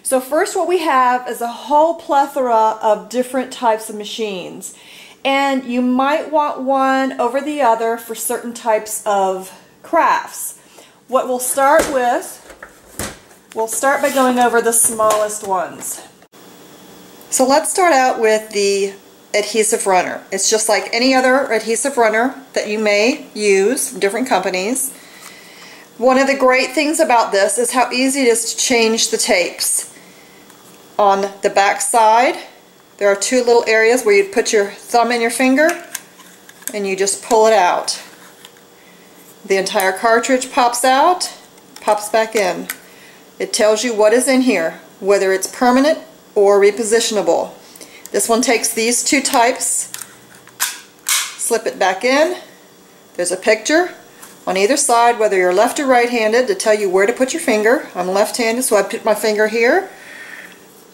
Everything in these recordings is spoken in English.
So first what we have is a whole plethora of different types of machines. And you might want one over the other for certain types of crafts. What we'll start by going over the smallest ones. So let's start out with the adhesive runner. It's just like any other adhesive runner that you may use from different companies. One of the great things about this is how easy it is to change the tapes. On the back side, there are two little areas where you'd put your thumb and your finger and you just pull it out. The entire cartridge pops out, pops back in. It tells you what is in here, whether it's permanent or repositionable. This one takes these two types, slip it back in. There's a picture on either side, whether you're left or right-handed, to tell you where to put your finger. I'm left-handed, so I put my finger here,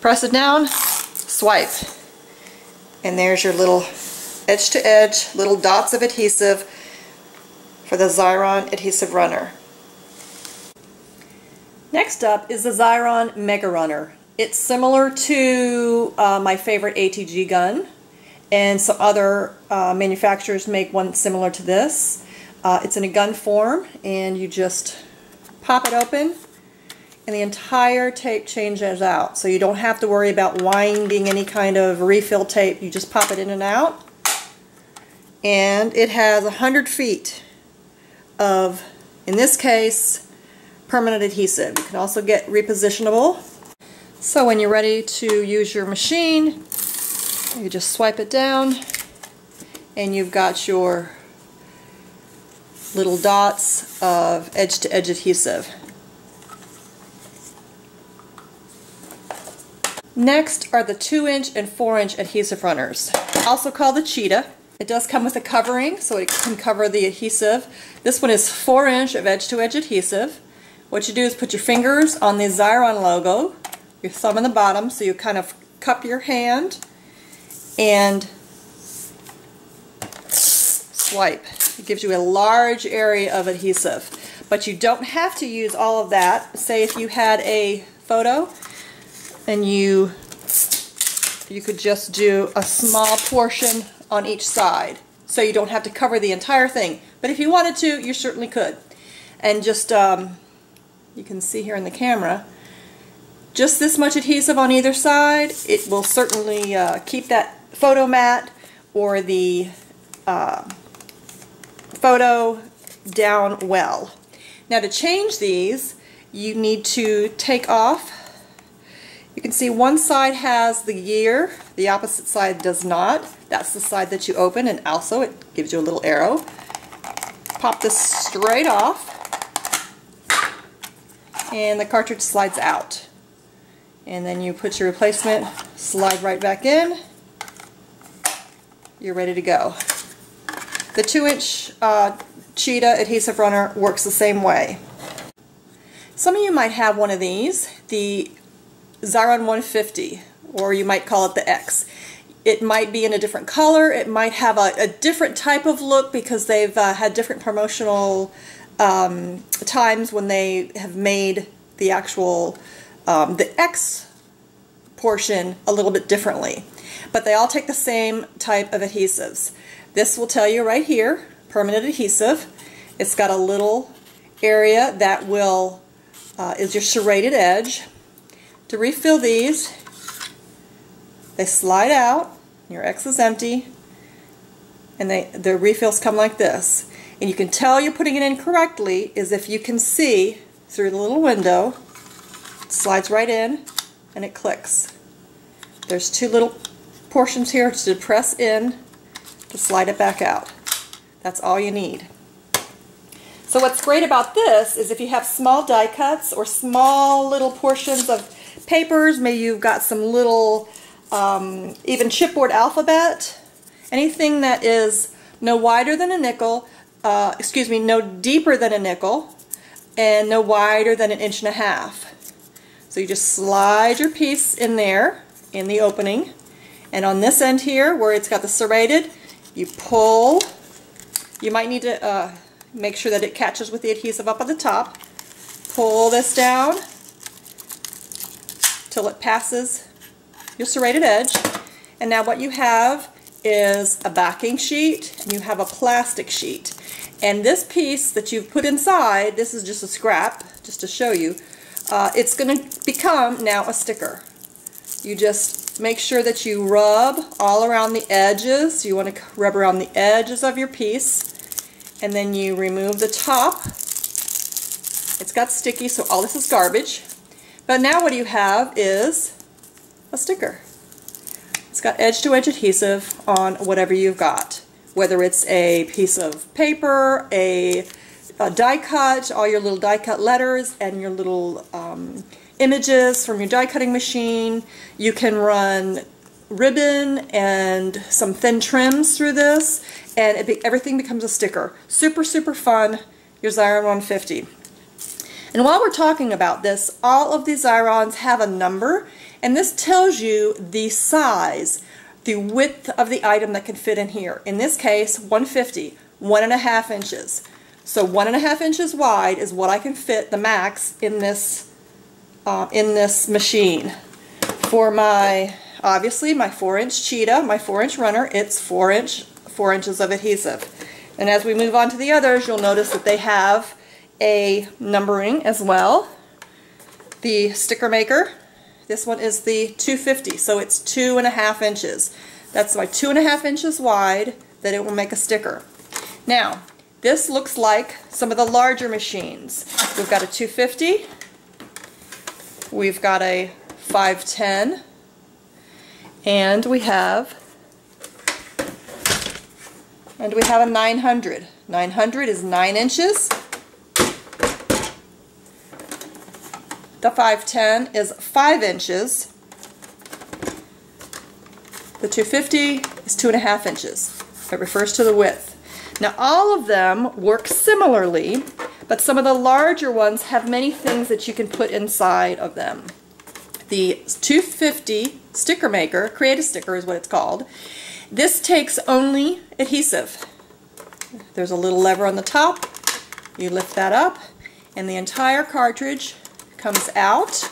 press it down, swipe, and there's your little edge-to-edge little dots of adhesive for the Xyron Adhesive Runner. Next up is the Xyron Mega Runner. It's similar to my favorite ATG gun, and some other manufacturers make one similar to this. It's in a gun form, and you just pop it open and the entire tape changes out. So you don't have to worry about winding any kind of refill tape. You just pop it in and out. And it has 100 feet of, in this case, permanent adhesive. You can also get repositionable. So when you're ready to use your machine, you just swipe it down and you've got your little dots of edge-to-edge adhesive. Next are the 2-inch and 4-inch adhesive runners, also called the Cheetah. It does come with a covering, so it can cover the adhesive. This one is 4-inch of edge-to-edge adhesive. What you do is put your fingers on the Xyron logo, your thumb on the bottom, so you kind of cup your hand and swipe. It gives you a large area of adhesive, but you don't have to use all of that. Say if you had a photo and you could just do a small portion on each side, so you don't have to cover the entire thing. But if you wanted to, you certainly could. And just, you can see here in the camera, just this much adhesive on either side, it will certainly keep that photo mat or the photo down well. Now to change these, you need to take off. You can see one side has the year, the opposite side does not. That's the side that you open, and also it gives you a little arrow. Pop this straight off and the cartridge slides out. And then you put your replacement, slide right back in. You're ready to go. The 2-inch Cheetah adhesive runner works the same way. Some of you might have one of these, the Xyron 150, or you might call it the X. It might be in a different color, it might have a different type of look because they've had different promotional times when they have made the actual the X portion a little bit differently. But they all take the same type of adhesives. This will tell you right here, permanent adhesive. It's got a little area that will is your serrated edge. To refill these, they slide out, your X is empty, and the refills come like this. And you can tell you're putting it in correctly is if you can see through the little window, it slides right in and it clicks. There's two little portions here to press in to slide it back out. That's all you need. So what's great about this is if you have small die cuts or small little portions of papers, maybe you've got some little even chipboard alphabet, anything that is no wider than a nickel, no deeper than a nickel, and no wider than 1.5 inches. So you just slide your piece in there, in the opening, and on this end here, where it's got the serrated, you pull. You might need to make sure that it catches with the adhesive up at the top. Pull this down till it passes your serrated edge. And now what you have is a backing sheet and you have a plastic sheet. And this piece that you've put inside, this is just a scrap, just to show you, it's going to become now a sticker. You just make sure that you rub all around the edges. You want to rub around the edges of your piece, and then you remove the top. It's got sticky, so all this is garbage. But now what you have is a sticker. It's got edge-to-edge adhesive on whatever you've got. Whether it's a piece of paper, a die cut, all your little die cut letters and your little images from your die cutting machine. You can run ribbon and some thin trims through this, and everything becomes a sticker. Super, super fun, your Xyron 150. And while we're talking about this, all of these Xyrons have a number, and this tells you the size, the width of the item that can fit in here. In this case, 150, 1.5 inches. So 1.5 inches wide is what I can fit, the max, in this machine. For my, obviously, my 4-inch Cheetah, my 4-inch runner, it's 4 inches of adhesive. And as we move on to the others, you'll notice that they have a numbering as well. The sticker maker, this one is the 250, so it's 2.5 inches. That's my 2.5 inches wide that it will make a sticker. Now, this looks like some of the larger machines. We've got a 250, we've got a 510, and we have a 900. 900 is 9 inches. The 510 is 5 inches. The 250 is 2.5 inches. It refers to the width. Now all of them work similarly, but some of the larger ones have many things that you can put inside of them. The 250 sticker maker, Create a Sticker is what it's called, this takes only adhesive. There's a little lever on the top, you lift that up, and the entire cartridge comes out,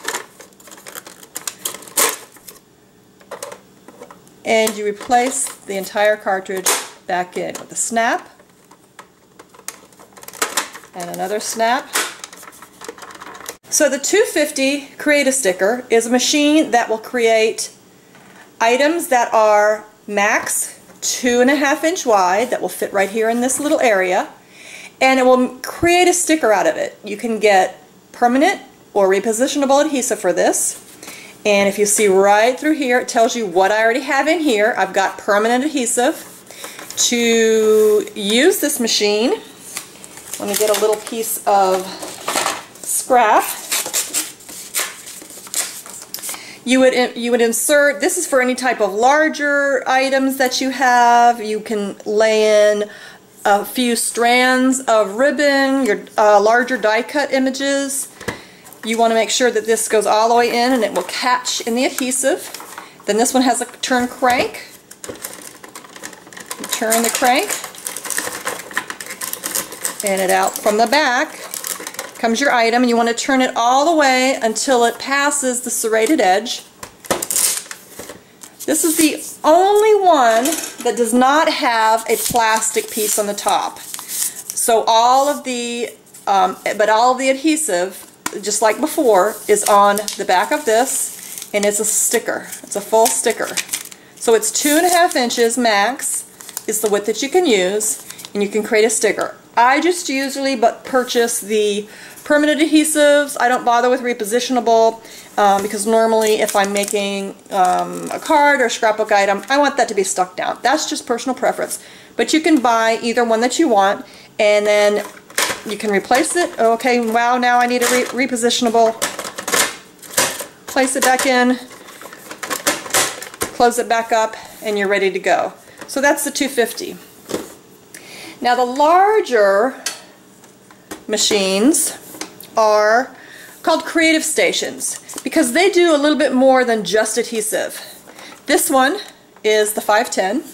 and you replace the entire cartridge back in with a snap and another snap. So the 250 Create a Sticker is a machine that will create items that are max 2.5 inch wide that will fit right here in this little area, and it will create a sticker out of it. You can get permanent or repositionable adhesive for this, and if you see right through here, it tells you what I already have in here. I've got permanent adhesive. To use this machine, let me get a little piece of scrap. You would insert, this is for any type of larger items that you have. You can lay in a few strands of ribbon, your larger die cut images. You want to make sure that this goes all the way in and it will catch in the adhesive. Then this one has a turn crank. You turn the crank, and it out from the back comes your item, and you want to turn it all the way until it passes the serrated edge. This is the only one that does not have a plastic piece on the top. So all of the adhesive, just like before, is on the back of this, and it's a sticker. It's a full sticker. So it's 2.5 inches max is the width that you can use, and you can create a sticker. I just usually purchase the permanent adhesives. I don't bother with repositionable because normally if I'm making a card or a scrapbook item, I want that to be stuck down. That's just personal preference. But you can buy either one that you want, and then you can replace it. Okay, wow, now I need a repositionable. Place it back in, close it back up, and you're ready to go. So that's the 250. Now the larger machines are called creative stations because they do a little bit more than just adhesive. This one is the 510,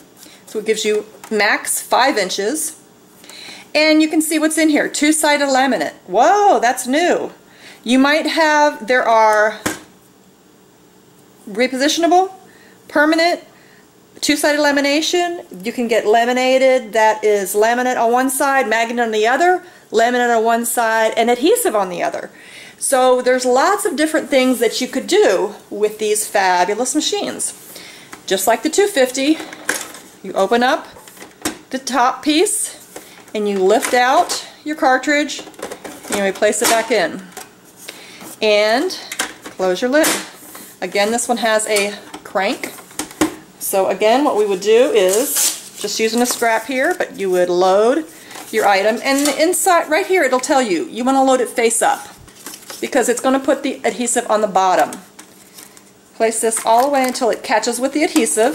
so it gives you max 5 inches, and you can see what's in here. Two-sided laminate. Whoa, that's new. You might have, there are repositionable, permanent, two-sided lamination. You can get laminated that is laminate on one side, magnet on the other, laminate on one side, and adhesive on the other. So there's lots of different things that you could do with these fabulous machines. Just like the 250, you open up the top piece and you lift out your cartridge and you place it back in. And close your lid. Again, this one has a crank. So again, what we would do is, just using a scrap here, but you would load your item, and inside, right here, it'll tell you, you want to load it face up, because it's going to put the adhesive on the bottom. Place this all the way until it catches with the adhesive.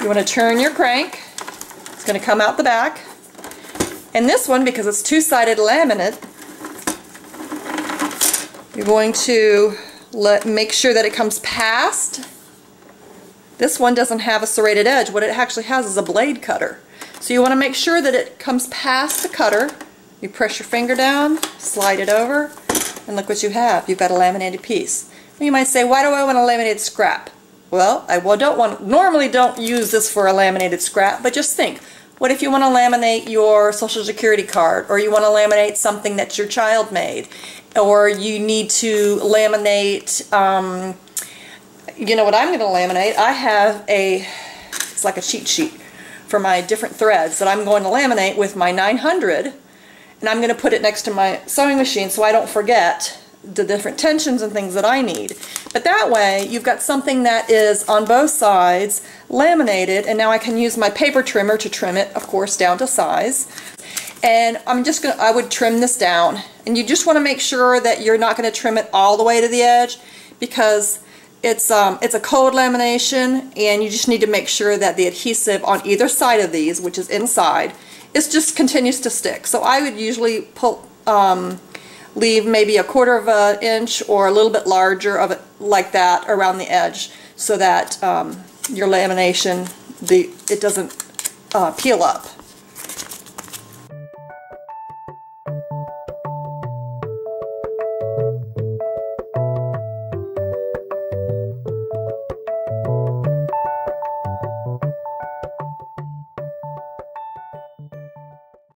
You want to turn your crank. It's going to come out the back. And this one, because it's two-sided laminate, you're going to make sure that it comes past. This one doesn't have a serrated edge. What it actually has is a blade cutter. So you want to make sure that it comes past the cutter. You press your finger down, slide it over, and look what you have. You've got a laminated piece. You might say, why do I want a laminated scrap? Well, I normally don't use this for a laminated scrap, but just think, what if you want to laminate your Social Security card, or you want to laminate something that your child made, or you need to laminate, you know what I'm going to laminate? I have it's like a cheat sheet for my different threads that I'm going to laminate with my 900, and I'm going to put it next to my sewing machine so I don't forget the different tensions and things that I need. But that way you've got something that is on both sides laminated, and now I can use my paper trimmer to trim it, of course, down to size. And I would trim this down, and you just want to make sure that you're not going to trim it all the way to the edge, because it's a cold lamination, and you just need to make sure that the adhesive on either side of these, which is inside, just continues to stick. So I would usually leave maybe a 1/4 of an inch or a little bit larger of it like that around the edge, so that your lamination, it doesn't peel up.